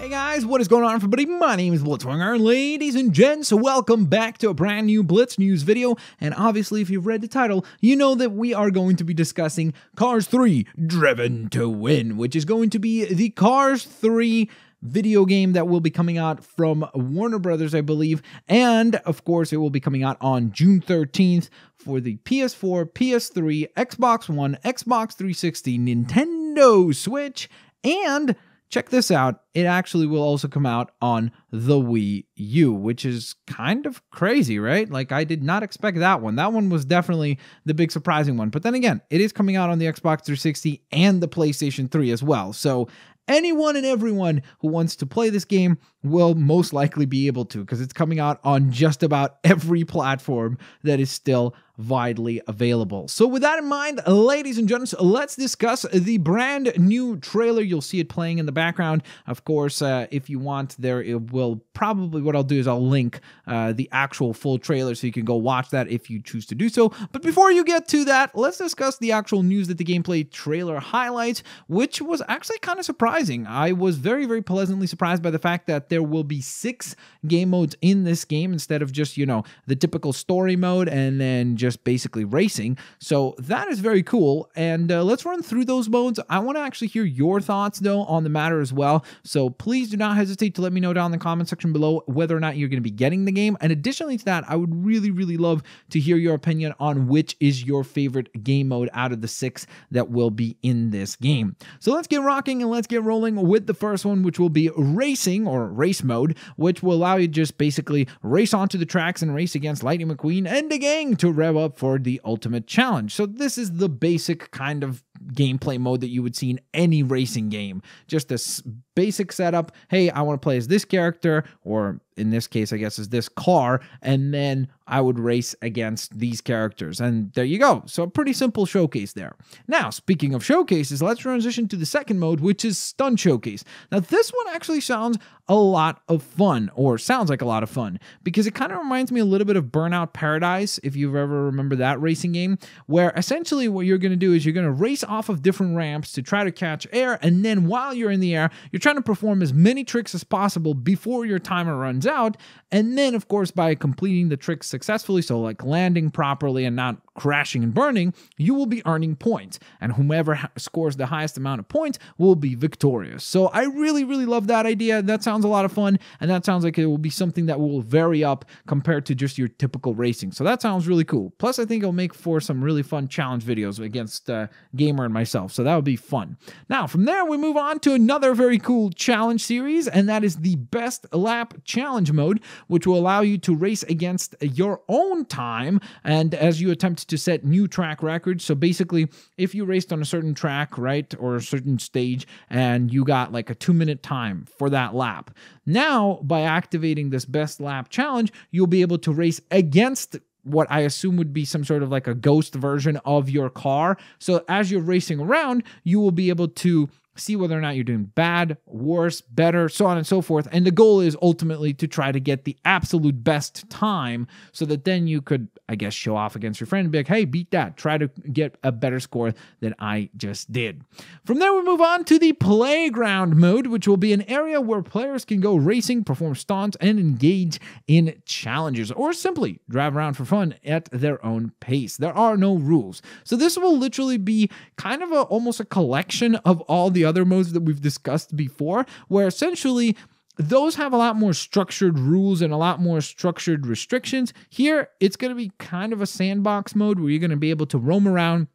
Hey guys, what is going on everybody? My name is Blitzwinger. Ladies and gents, welcome back to a brand new Blitz News video. And obviously, if you've read the title, you know that we are going to be discussing Cars 3 Driven to Win, which is going to be the Cars 3 video game that will be coming out from Warner Brothers, I believe. And of course, it will be coming out on June 13th for the PS4, PS3, Xbox One, Xbox 360, Nintendo Switch, and check this out, it actually will also come out on the Wii U, which is kind of crazy, right? Like, I did not expect that one. That one was definitely the big surprising one. But then again, it is coming out on the Xbox 360 and the PlayStation 3 as well. So anyone and everyone who wants to play this game will most likely be able to, because it's coming out on just about every platform that is still widely available. So with that in mind, ladies and gentlemen, let's discuss the brand new trailer. You'll see it playing in the background. Of course, if you want, there it will probably, what I'll do is I'll link the actual full trailer so you can go watch that if you choose to do so. But before you get to that, let's discuss the actual news that the gameplay trailer highlights, which was actually kind of surprising. I was very, very pleasantly surprised by the fact that there will be 6 game modes in this game instead of just, you know, the typical story mode and then just basically racing. So that is very cool. And let's run through those modes. I want to actually hear your thoughts though on the matter as well. So please do not hesitate to let me know down in the comment section below whether or not you're going to be getting the game. And additionally to that, I would really, really love to hear your opinion on which is your favorite game mode out of the 6 that will be in this game. So let's get rocking and let's get rolling with the first one, which will be racing or race mode, which will allow you to just basically race onto the tracks and race against Lightning McQueen and the gang to rev up for the ultimate challenge. So this is the basic kind of gameplay mode that you would see in any racing game. Just this basic setup. Hey, I want to play as this character, or in this case, I guess, is this car, and then I would race against these characters. And there you go. So a pretty simple showcase there. Now, speaking of showcases, let's transition to the second mode, which is Stunt Showcase. Now, this one actually sounds a lot of fun, or sounds like a lot of fun, because it kind of reminds me a little bit of Burnout Paradise, if you've ever remember that racing game, where essentially what you're going to do is you're going to race off of different ramps to try to catch air, and then while you're in the air, you're trying to perform as many tricks as possible before your timer runs out, and then, of course, by completing the tricks successfully, so like landing properly and not crashing and burning, you will be earning points, and whomever scores the highest amount of points will be victorious. So I really, really love that idea. That sounds a lot of fun, and that sounds like it will be something that will vary up compared to just your typical racing. So that sounds really cool. Plus, I think it'll make for some really fun challenge videos against Gamer and myself, so that would be fun. Now, from there, we move on to another very cool challenge series, and that is the Best Lap Challenge mode, which will allow you to race against your own time, and as you attempt to set new track records. So basically, if you raced on a certain track, right, or a certain stage, and you got like a 2-minute time for that lap, now by activating this Best Lap Challenge, you'll be able to race against what I assume would be some sort of like a ghost version of your car. So as you're racing around, you will be able to see whether or not you're doing bad, worse, better, so on and so forth. And the goal is ultimately to try to get the absolute best time so that then you could, I guess, show off against your friend and be like, hey, beat that. Try to get a better score than I just did. From there, we move on to the Playground mode, which will be an area where players can go racing, perform stunts, and engage in challenges, or simply drive around for fun at their own pace. There are no rules. So this will literally be kind of almost a collection of all the other modes that we've discussed before, where essentially those have a lot more structured rules and a lot more structured restrictions. Here, it's going to be kind of a sandbox mode where you're going to be able to roam around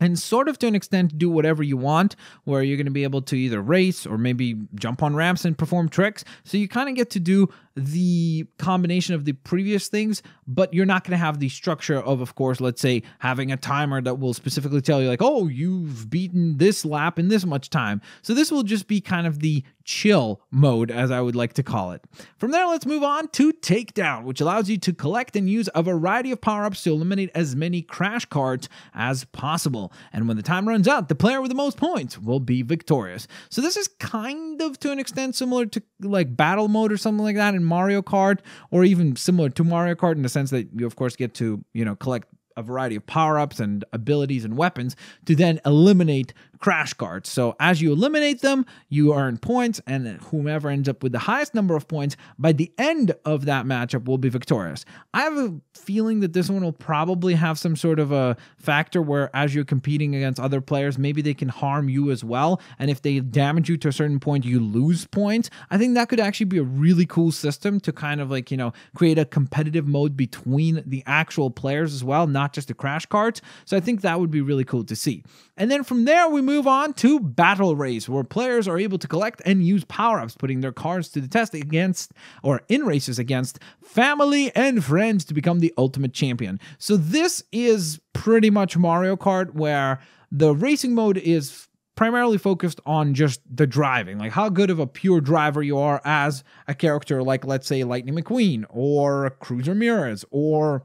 and sort of to an extent do whatever you want, where you're going to be able to either race or maybe jump on ramps and perform tricks. So you kind of get to do the combination of the previous things, but you're not going to have the structure of course, let's say having a timer that will specifically tell you like, oh, you've beaten this lap in this much time. So this will just be kind of the chill mode, as I would like to call it. From there, let's move on to Takedown, which allows you to collect and use a variety of power-ups to eliminate as many crash carts as possible. And when the time runs out, the player with the most points will be victorious. So this is kind of, to an extent, similar to like battle mode or something like that in Mario Kart, or even similar to Mario Kart in the sense that you, of course, get to, collect a variety of power-ups and abilities and weapons to then eliminate crash cards. So as you eliminate them, you earn points, and whomever ends up with the highest number of points by the end of that matchup will be victorious. I have a feeling that this one will probably have some sort of a factor where as you're competing against other players, maybe they can harm you as well. And if they damage you to a certain point, you lose points. I think that could actually be a really cool system to kind of like, create a competitive mode between the actual players as well, not just the crash cards. So I think that would be really cool to see. And then from there, we move on to Battle Race, where players are able to collect and use power-ups, putting their cards to the test against, or in races against, family and friends to become the ultimate champion. So this is pretty much Mario Kart, where the racing mode is primarily focused on just the driving, like how good of a pure driver you are as a character like, let's say, Lightning McQueen or Cruz Ramirez or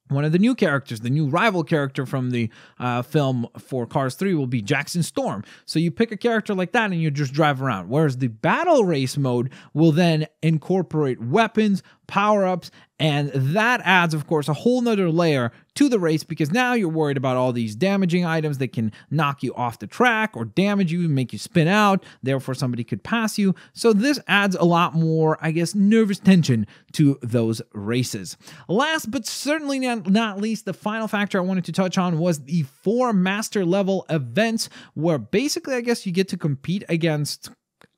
one of the new characters. The new rival character from the film for Cars 3 will be Jackson Storm. So you pick a character like that and you just drive around. Whereas the battle race mode will then incorporate weapons, power-ups, and that adds, of course, a whole nother layer to the race, because now you're worried about all these damaging items that can knock you off the track or damage you and make you spin out. Therefore, somebody could pass you. So this adds a lot more, I guess, nervous tension to those races. Last but certainly not least, the final factor I wanted to touch on was the 4 master level events, where basically, I guess, you get to compete against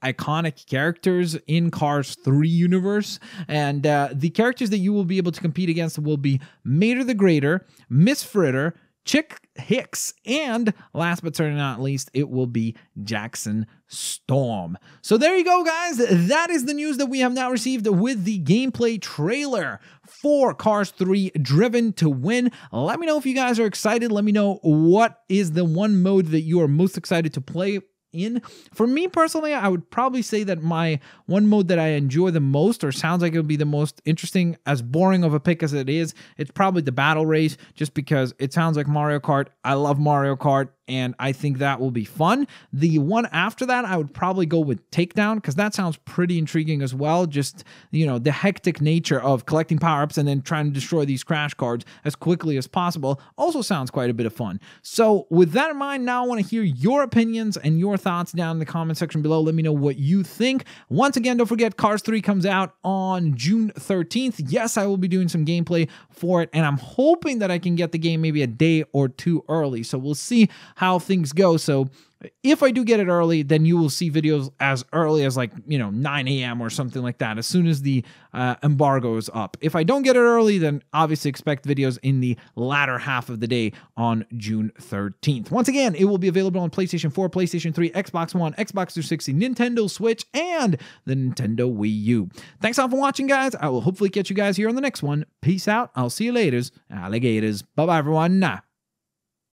iconic characters in Cars 3 universe, and the characters that you will be able to compete against will be Mater the Greater, Miss Fritter, Chick Hicks, and last but certainly not least, it will be Jackson Storm. So there you go, guys. That is the news that we have now received with the gameplay trailer for Cars 3 Driven to Win. Let me know if you guys are excited. Let me know what is the one mode that you are most excited to play in. For me personally, I would probably say that my one mode that I enjoy the most, or sounds like it would be the most interesting, as boring of a pick as it is, it's probably the battle race, just because it sounds like Mario Kart. I love Mario Kart, and I think that will be fun. The one after that, I would probably go with Takedown, because that sounds pretty intriguing as well. Just, the hectic nature of collecting power-ups and then trying to destroy these crash cards as quickly as possible also sounds quite a bit of fun. So with that in mind, now I want to hear your opinions and your thoughts down in the comment section below. Let me know what you think. Once again, don't forget, Cars 3 comes out on June 13th. Yes, I will be doing some gameplay for it, and I'm hoping that I can get the game maybe a day or two early. So we'll see how things go. So if I do get it early, then you will see videos as early as 9 a.m. or something like that, as soon as the embargo is up. If I don't get it early, then obviously expect videos in the latter half of the day on June 13th. Once again, it will be available on PlayStation 4, PlayStation 3, Xbox One, Xbox 360, Nintendo Switch, and the Nintendo Wii U. Thanks all for watching, guys. I will hopefully catch you guys here on the next one. Peace out. I'll see you later, alligators. Bye-bye, everyone.